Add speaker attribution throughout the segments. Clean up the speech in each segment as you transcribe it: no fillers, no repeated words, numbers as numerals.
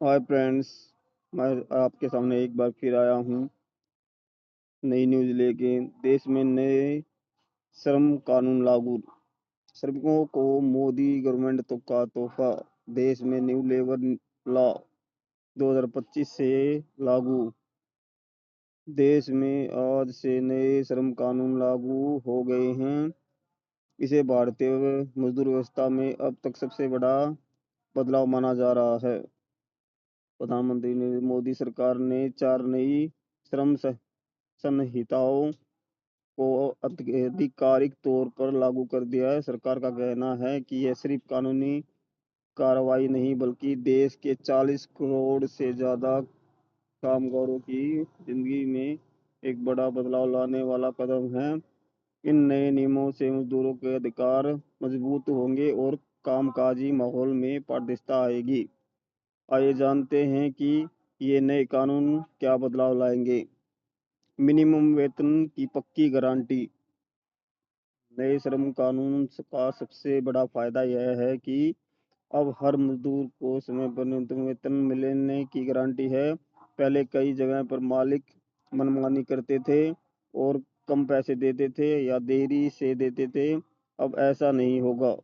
Speaker 1: Hi friends. मैं आपके सामने एक बार फिर आया हूँ नई न्यूज़ लेके। देश में नए श्रम कानून लागू, श्रमिकों को मोदी गवर्नमेंट तो का तोहफा। देश में न्यू लेबर लॉ 2025 से लागू। देश में आज से नए श्रम कानून लागू हो गए हैं। इसे भारतीय मजदूर व्यवस्था में अब तक सबसे बड़ा बदलाव माना जा रहा है। प्रधानमंत्री ने मोदी सरकार ने 4 नई श्रम संहिताओं को आधिकारिक तौर पर लागू कर दिया है। सरकार का कहना है कि यह सिर्फ कानूनी कार्रवाई नहीं बल्कि देश के 40 करोड़ से ज़्यादा कामगारों की जिंदगी में एक बड़ा बदलाव लाने वाला कदम है। इन नए नियमों से मजदूरों के अधिकार मजबूत होंगे और कामकाजी माहौल में पारदर्शिता आएगी। आइए जानते हैं कि ये नए कानून क्या बदलाव लाएंगे। मिनिमम वेतन की पक्की गारंटी। नए श्रम कानून का सबसे बड़ा फायदा यह है कि अब हर मजदूर को समय पर न्यूनतम वेतन मिलने की गारंटी है। पहले कई जगह पर मालिक मनमानी करते थे और कम पैसे देते थे या देरी से देते थे। अब ऐसा नहीं होगा।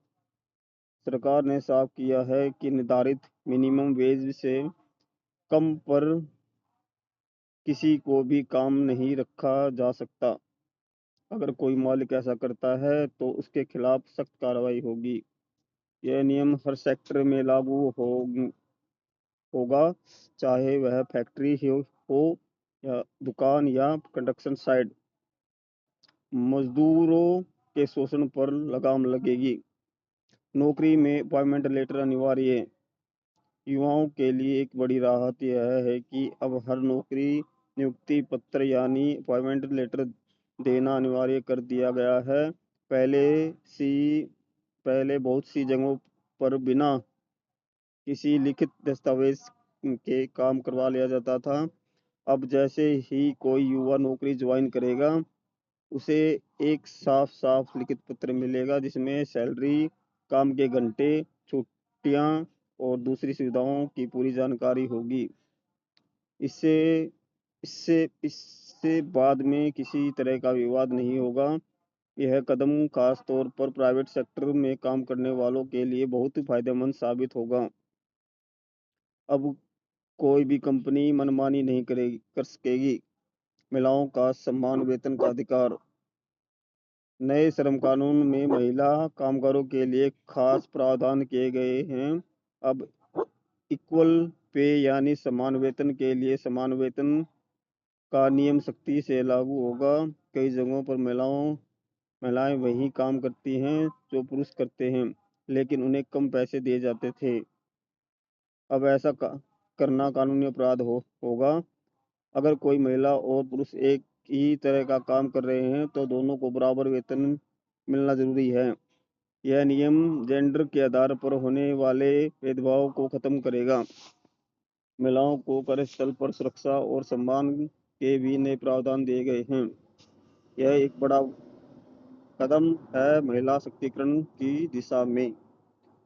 Speaker 1: सरकार ने साफ किया है कि निर्धारित मिनिमम वेज से कम पर किसी को भी काम नहीं रखा जा सकता। अगर कोई मालिक ऐसा करता है तो उसके खिलाफ सख्त कार्रवाई होगी। यह नियम हर सेक्टर में लागू होगा, चाहे वह फैक्ट्री हो या दुकान या कंस्ट्रक्शन साइट। मजदूरों के शोषण पर लगाम लगेगी। नौकरी में अपॉइंटमेंट लेटर अनिवार्य। युवाओं के लिए एक बड़ी राहत यह है कि अब हर नौकरी नियुक्ति पत्र यानी अपॉइंटमेंट लेटर देना अनिवार्य कर दिया गया है। सी पहले बहुत सी जगहों पर बिना किसी लिखित दस्तावेज के काम करवा लिया जाता था। अब जैसे ही कोई युवा नौकरी ज्वाइन करेगा उसे एक साफ साफ लिखित पत्र मिलेगा जिसमें सैलरी, काम के घंटे, छुट्टियां और दूसरी सुविधाओं की पूरी जानकारी होगी। इससे इससे इससे बाद में किसी तरह का विवाद नहीं होगा। यह कदम खास तौर पर प्राइवेट सेक्टर में काम करने वालों के लिए बहुत फायदेमंद साबित होगा। अब कोई भी कंपनी मनमानी नहीं कर सकेगी। महिलाओं का समान वेतन का अधिकार। नए श्रम कानून में महिला कामगारों के लिए खास प्रावधान किए गए हैं। अब इक्वल पे यानी समान वेतन के लिए समान वेतन का नियम सख्ती से लागू होगा। कई जगहों पर महिलाएं वही काम करती हैं जो पुरुष करते हैं, लेकिन उन्हें कम पैसे दिए जाते थे। अब ऐसा करना कानूनी अपराध होगा। अगर कोई महिला और पुरुष एक ही तरह का काम कर रहे हैं तो दोनों को बराबर वेतन मिलना जरूरी है। यह नियम जेंडर के आधार पर होने वाले भेदभाव को खत्म करेगा। महिलाओं को कार्यस्थल पर सुरक्षा और सम्मान के भी नए प्रावधान दिए गए हैं। यह एक बड़ा कदम है महिला सशक्तिकरण की दिशा में।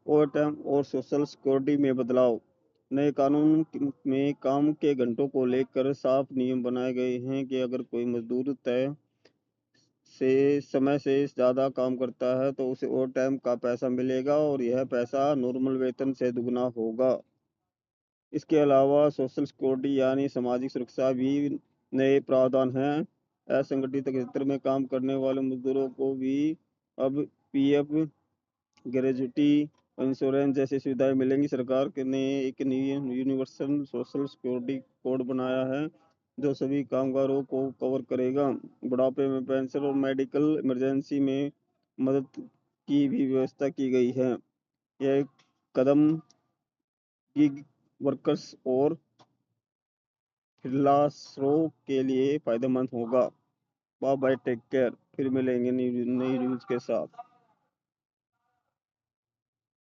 Speaker 1: ओवरटाइम और सोशल सिक्योरिटी में बदलाव। नए कानून में काम के घंटों को लेकर साफ नियम बनाए गए हैं कि अगर कोई मजदूर तय से समय से ज़्यादा काम करता है तो उसे ओवर टाइम का पैसा मिलेगा और यह पैसा नॉर्मल वेतन से दुगना होगा। इसके अलावा सोशल सिक्योरिटी यानी सामाजिक सुरक्षा भी नए प्रावधान हैं। असंगठित क्षेत्र में काम करने वाले मजदूरों को भी अब पीएफ, ग्रेजुटी, इंश्योरेंस जैसी सुविधाएं मिलेंगी। सरकार ने एक यूनिवर्सल सोशल सिक्योरिटी कोड बनाया है जो सभी कामगारों को कवर करेगा। बुढ़ापे में पेंशन और मेडिकल इमरजेंसी में मदद की भी व्यवस्था की गई है। यह एक कदम गिग वर्कर्स और फ्रीलांसरों के लिए फायदेमंद होगा। Bye bye, take care. फिर मिलेंगे नई न्यूज़ के साथ।